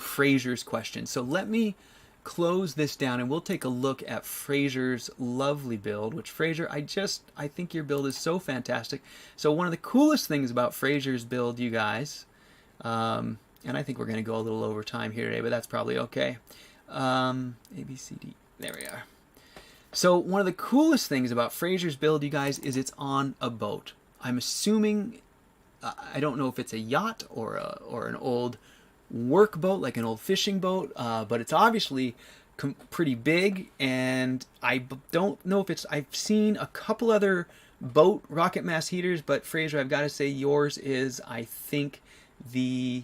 Frazier's question. So let me close this down and we'll take a look at Frazier's lovely build, which Frazier, I think your build is so fantastic. So one of the coolest things about Frazier's build, you guys, and I think we're going to go a little over time here today, but that's probably okay. A, B, C, D, there we are. So one of the coolest things about Frazier's build, you guys, is it's on a boat. I'm assuming, I don't know if it's a yacht or an old work boat, like an old fishing boat, but it's obviously pretty big, and I don't know if it's, I've seen a couple other boat rocket mass heaters, but Frazier, I've got to say yours is, I think, the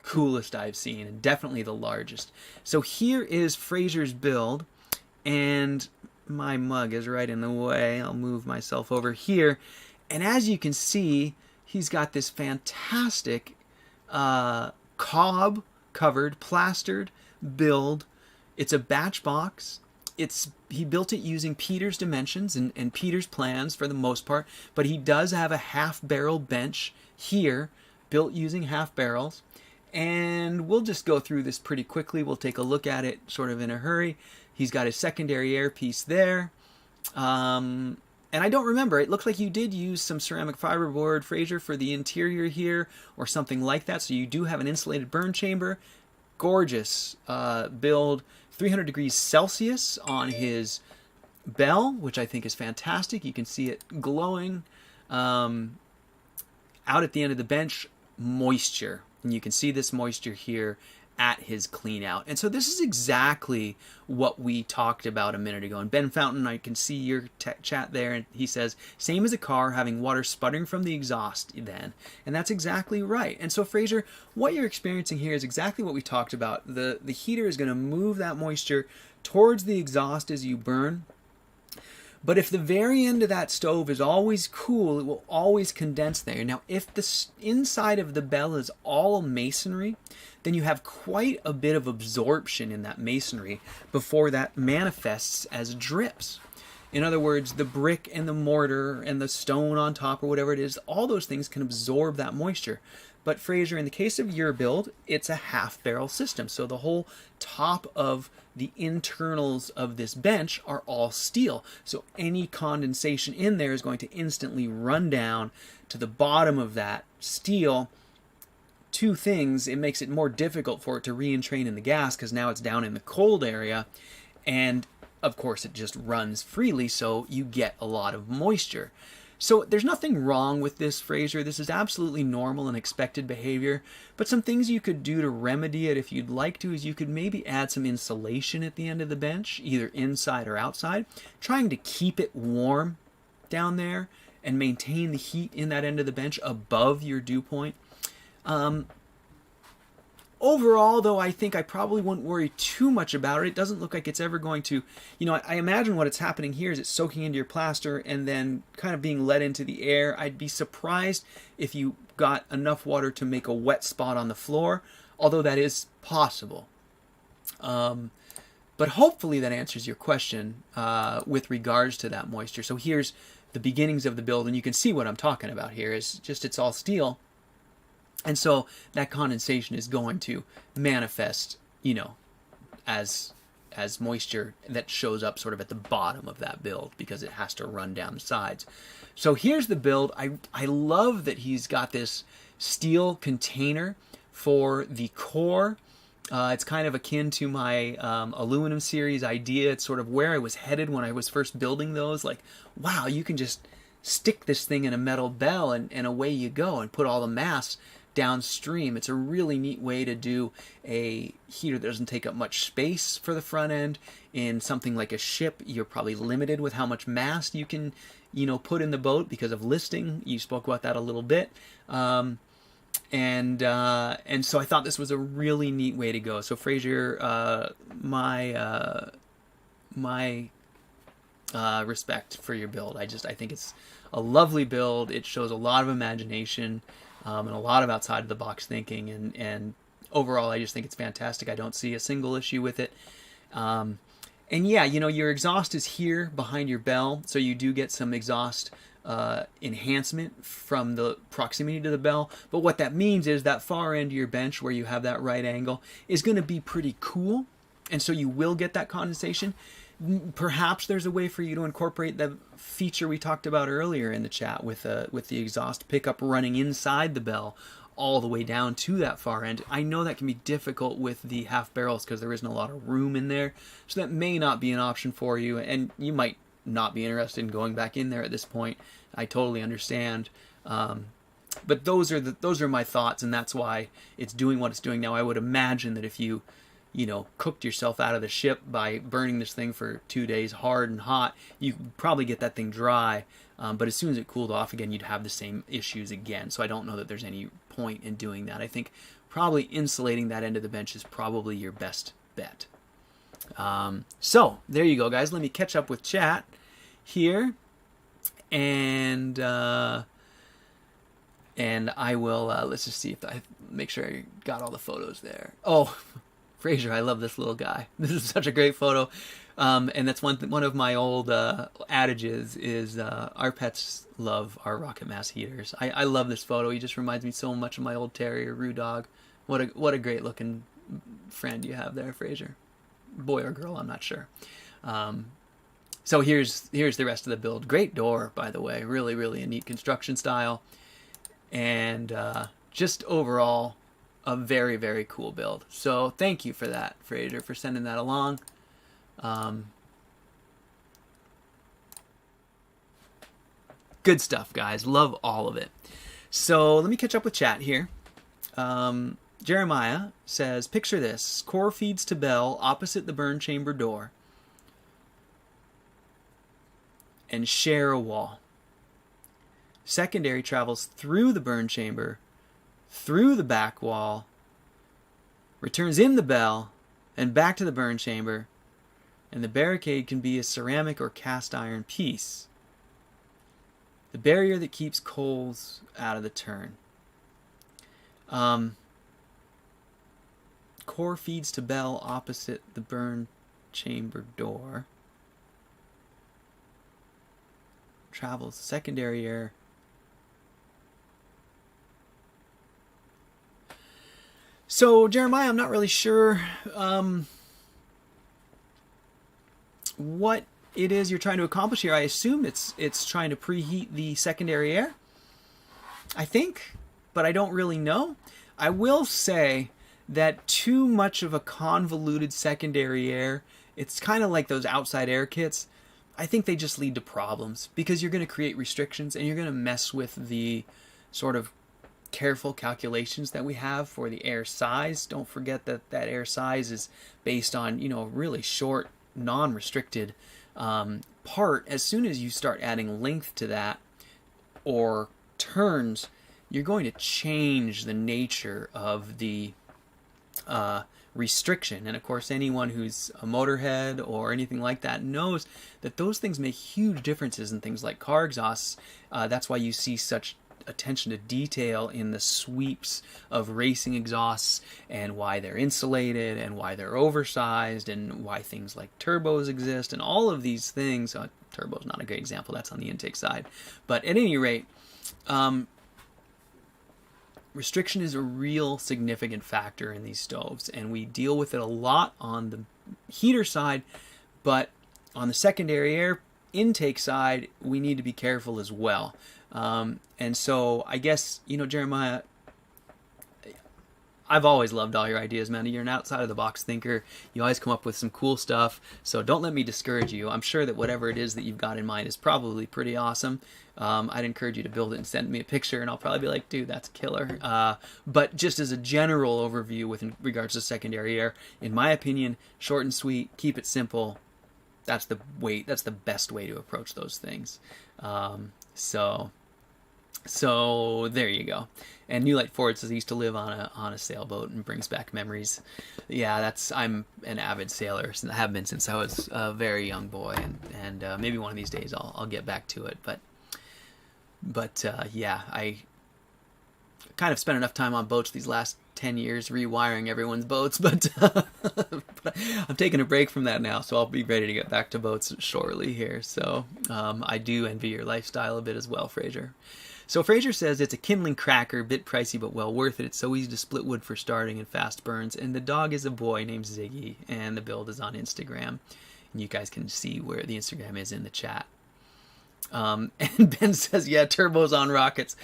coolest I've seen, and definitely the largest. So here is Frazier's build, and my mug is right in the way. I'll move myself over here, and as you can see, he's got this fantastic cob covered, plastered build. It's a batch box. He built it using Peter's dimensions and Peter's plans for the most part, but he does have a half barrel bench here built using half barrels. And we'll just go through this pretty quickly. We'll take a look at it sort of in a hurry. He's got his secondary air piece there. And I don't remember, it looks like you did use some ceramic fiberboard, Frazier, for the interior here, or something like that. So you do have an insulated burn chamber. Gorgeous build. 300 degrees Celsius on his bell, which I think is fantastic. You can see it glowing. Out at the end of the bench, moisture. And you can see this moisture here at his clean out. And so this is exactly what we talked about a minute ago. And Ben Fountain, I can see your chat there, and he says, same as a car, having water sputtering from the exhaust then. And that's exactly right. And so Frazier, what you're experiencing here is exactly what we talked about. The heater is going to move that moisture towards the exhaust as you burn. But if the very end of that stove is always cool, it will always condense there. Now, if the inside of the bell is all masonry, then you have quite a bit of absorption in that masonry before that manifests as drips. In other words, the brick and the mortar and the stone on top or whatever it is, all those things can absorb that moisture. But Frazier, in the case of your build, it's a half barrel system. So the whole top of the internals of this bench are all steel. So any condensation in there is going to instantly run down to the bottom of that steel. Two things, it makes it more difficult for it to re-entrain in the gas because now it's down in the cold area. And of course it just runs freely, so you get a lot of moisture. So there's nothing wrong with this, Frazier. This is absolutely normal and expected behavior. But some things you could do to remedy it if you'd like to is you could maybe add some insulation at the end of the bench, either inside or outside, trying to keep it warm down there and maintain the heat in that end of the bench above your dew point. Overall, though, I think I probably wouldn't worry too much about it. It doesn't look like it's ever going to, I imagine what's happening here is it's soaking into your plaster and then kind of being let into the air. I'd be surprised if you got enough water to make a wet spot on the floor, although that is possible. But hopefully that answers your question with regards to that moisture. So here's the beginnings of the build, and you can see what I'm talking about here is just it's all steel. And so that condensation is going to manifest, as moisture that shows up sort of at the bottom of that build because it has to run down the sides. So here's the build. I love that he's got this steel container for the core. It's kind of akin to my aluminum series idea. It's sort of where I was headed when I was first building those. Like, wow, you can just stick this thing in a metal bell and away you go and put all the mass downstream. It's a really neat way to do a heater that doesn't take up much space for the front end. In something like a ship, you're probably limited with how much mass you can, put in the boat because of listing. You spoke about that a little bit. And so I thought this was a really neat way to go. So Frazier, my respect for your build. I think it's a lovely build. It shows a lot of imagination. And a lot of outside of the box thinking, and overall I just think it's fantastic. I don't see a single issue with it. And yeah, your exhaust is here behind your bell, so you do get some exhaust enhancement from the proximity to the bell. But what that means is that far end of your bench where you have that right angle is going to be pretty cool, and so you will get that condensation. Perhaps there's a way for you to incorporate the feature we talked about earlier in the chat with the exhaust pickup running inside the bell all the way down to that far end. I know that can be difficult with the half barrels because there isn't a lot of room in there, so that may not be an option for you, and you might not be interested in going back in there at this point. I totally understand. But those are my thoughts, and that's why it's doing what it's doing now. I would imagine that if you cooked yourself out of the ship by burning this thing for 2 days hard and hot, you could probably get that thing dry. But as soon as it cooled off again, you'd have the same issues again. So I don't know that there's any point in doing that. I think probably insulating that end of the bench is probably your best bet. So there you go, guys. Let me catch up with chat here. And I will, let's just see if I make sure I got all the photos there. Oh, Frazier, I love this little guy. This is such a great photo. And that's one of my old adages is our pets love our rocket mass heaters. I love this photo. He just reminds me so much of my old terrier, Roo Dog. What a great looking friend you have there, Frazier. Boy or girl, I'm not sure. So here's the rest of the build. Great door, by the way. Really, really a neat construction style. And just overall, a very, very cool build. So thank you for that, Frazier, for sending that along. Good stuff, guys. Love all of it. So let me catch up with chat here. Jeremiah says, picture this. Core feeds to bell opposite the burn chamber door and share a wall. Secondary travels through the burn chamber, through the back wall, returns in the bell, and back to the burn chamber, and the barricade can be a ceramic or cast iron piece. The barrier that keeps coals out of the turn. Core feeds to bell opposite the burn chamber door. Travels secondary air. So, Jeremiah, I'm not really sure what it is you're trying to accomplish here. I assume it's trying to preheat the secondary air, I think, but I don't really know. I will say that too much of a convoluted secondary air, it's kind of like those outside air kits. I think they just lead to problems because you're going to create restrictions and you're going to mess with the sort of careful calculations that we have for the air size. Don't forget that air size is based on, a really short, non-restricted part. As soon as you start adding length to that, or turns, you're going to change the nature of the restriction. And of course, anyone who's a motorhead or anything like that knows that those things make huge differences in things like car exhausts. That's why you see such attention to detail in the sweeps of racing exhausts, and why they're insulated, and why they're oversized, and why things like turbos exist, and all of these things. Turbo's not a great example, that's on the intake side. But at any rate, restriction is a real significant factor in these stoves, and we deal with it a lot on the heater side, but on the secondary air intake side, we need to be careful as well. And so I guess, Jeremiah, I've always loved all your ideas, man. You're an outside of the box thinker. You always come up with some cool stuff. So don't let me discourage you. I'm sure that whatever it is that you've got in mind is probably pretty awesome. I'd encourage you to build it and send me a picture, and I'll probably be like, dude, that's killer. But just as a general overview with regards to secondary air, in my opinion, short and sweet, keep it simple. That's the best way to approach those things. So there you go. And New Light Ford says he used to live on a sailboat and brings back memories. Yeah, I'm an avid sailor. I have been since I was a very young boy, and maybe one of these days I'll get back to it. But yeah, I kind of spent enough time on boats these last 10 years rewiring everyone's boats, but I'm taking a break from that now, so I'll be ready to get back to boats shortly here. So I do envy your lifestyle a bit as well, Frazier. So Frazier says it's a kindling cracker, bit pricey but well worth it. It's so easy to split wood for starting and fast burns. And the dog is a boy named Ziggy, and the build is on Instagram. And you guys can see where the Instagram is in the chat. And Ben says, yeah, turbos on rockets.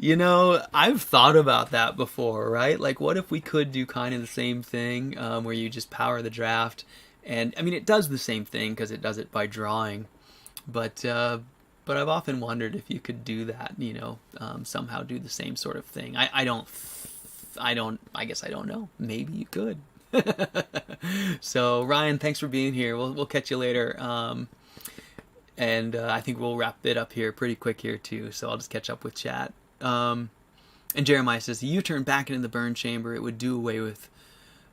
I've thought about that before, right? Like, what if we could do kind of the same thing, where you just power the draft? And I mean, it does the same thing because it does it by drawing. But I've often wondered if you could do that, somehow do the same sort of thing. I guess I don't know. Maybe you could. So Ryan, thanks for being here. We'll catch you later. And I think we'll wrap it up here pretty quick here too. So I'll just catch up with chat. And Jeremiah says, the U-turn back into the burn chamber, it would do away with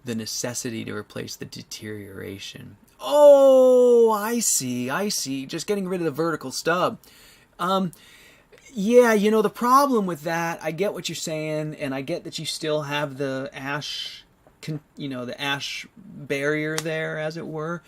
the necessity to replace the deterioration. Oh, I see. Just getting rid of the vertical stub. Yeah, the problem with that, I get what you're saying, and I get that you still have the ash, the ash barrier there, as it were.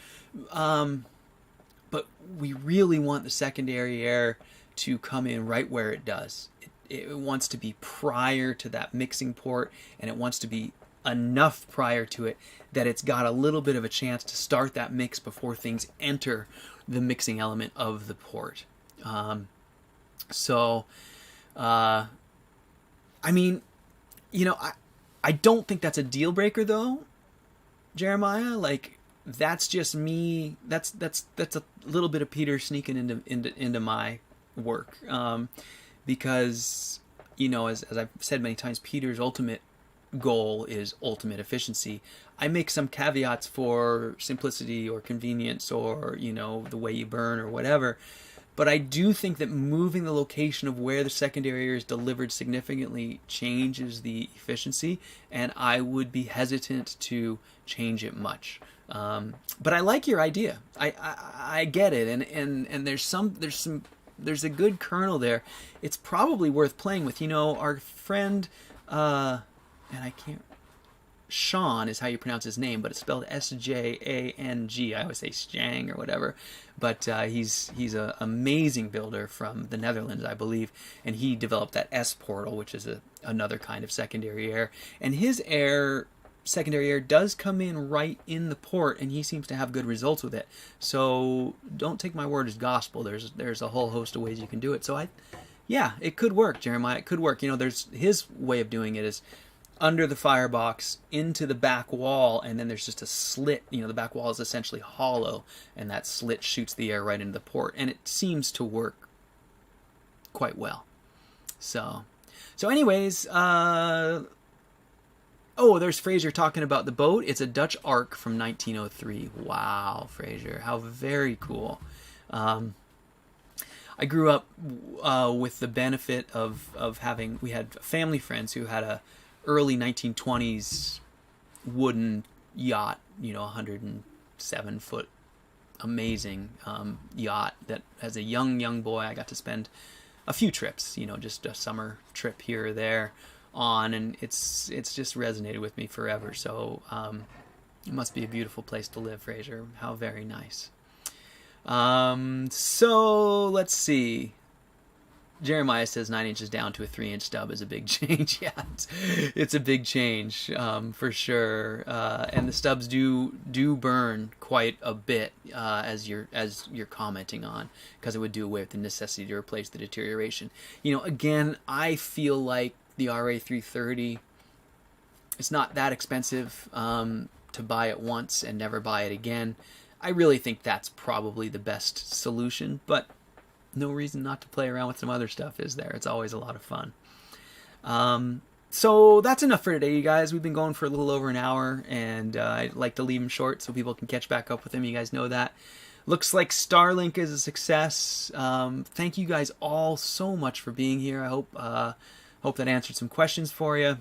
But we really want the secondary air to come in right where it does. It wants to be prior to that mixing port, and it wants to be enough prior to it that it's got a little bit of a chance to start that mix before things enter the mixing element of the port. I don't think that's a deal breaker though, Jeremiah. Like, that's just me. That's a little bit of Peter sneaking into my work, because as I've said many times, Peter's ultimate goal is ultimate efficiency. I make some caveats for simplicity or convenience or the way you burn or whatever, but I do think that moving the location of where the secondary air is delivered significantly changes the efficiency, and I would be hesitant to change it much. But I like your idea. I get it, and there's a good kernel there. It's probably worth playing with. Our friend, and I can't. Sean is how you pronounce his name, but it's spelled S-J-A-N-G. I always say Sjang or whatever, but he's an amazing builder from the Netherlands, I believe, and he developed that S portal, which is another kind of secondary air, and his secondary air does come in right in the port, and he seems to have good results with it. So don't take my word as gospel. There's a whole host of ways you can do it. So it could work, Jeremiah. It could work. There's his way of doing it is under the firebox into the back wall, and then there's just a slit. The back wall is essentially hollow, and that slit shoots the air right into the port, and it seems to work quite well. So anyways, there's Frazier talking about the boat. It's a Dutch Ark from 1903. Wow, Frazier, how very cool. I grew up with the benefit of having, we had family friends who had a early 1920s wooden yacht, 107-foot amazing yacht that as a young boy I got to spend a few trips, just a summer trip here or there on, and it's just resonated with me forever. So it must be a beautiful place to live, Frazier. How very nice. So let's see. Jeremiah says 9 inches down to a 3-inch stub is a big change. Yeah, it's a big change for sure. And the stubs do burn quite a bit as you're commenting on, because it would do away with the necessity to replace the deterioration. Again, I feel like the RA330, it's not that expensive to buy it once and never buy it again. I really think that's probably the best solution, but no reason not to play around with some other stuff, is there? It's always a lot of fun. So that's enough for today, you guys. We've been going for a little over an hour, and I like to leave them short so people can catch back up with them. You guys know that. Looks like Starlink is a success. Thank you guys all so much for being here. I hope that answered some questions for you.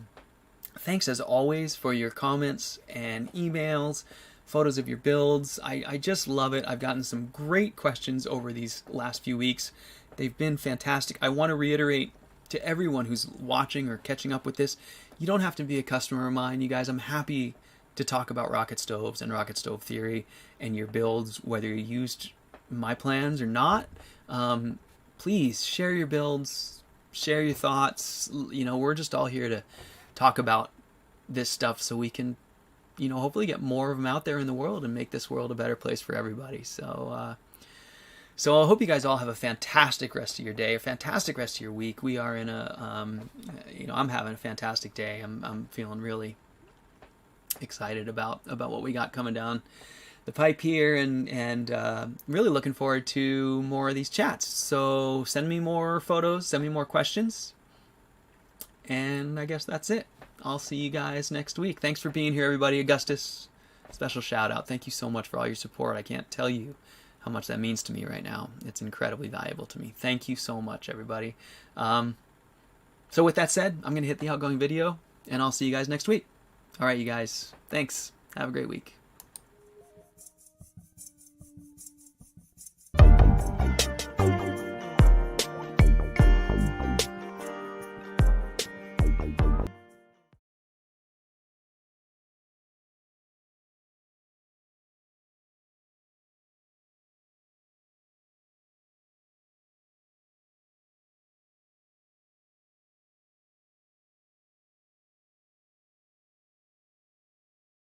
Thanks as always for your comments and emails, photos of your builds. I just love it. I've gotten some great questions over these last few weeks. They've been fantastic. I want to reiterate to everyone who's watching or catching up with this, you don't have to be a customer of mine, you guys. I'm happy to talk about rocket stoves and rocket stove theory and your builds, whether you used my plans or not. Please share your builds, share your thoughts. We're just all here to talk about this stuff so we can hopefully get more of them out there in the world and make this world a better place for everybody. So I hope you guys all have a fantastic rest of your day, a fantastic rest of your week. We are in I'm having a fantastic day. I'm feeling really excited about what we got coming down the pipe here, and really looking forward to more of these chats. So send me more photos, send me more questions, and I guess that's it. I'll see you guys next week. Thanks for being here, everybody. Augustus, special shout out. Thank you so much for all your support. I can't tell you how much that means to me right now. It's incredibly valuable to me. Thank you so much, everybody. So with that said, I'm going to hit the outgoing video, and I'll see you guys next week. All right, you guys. Thanks. Have a great week.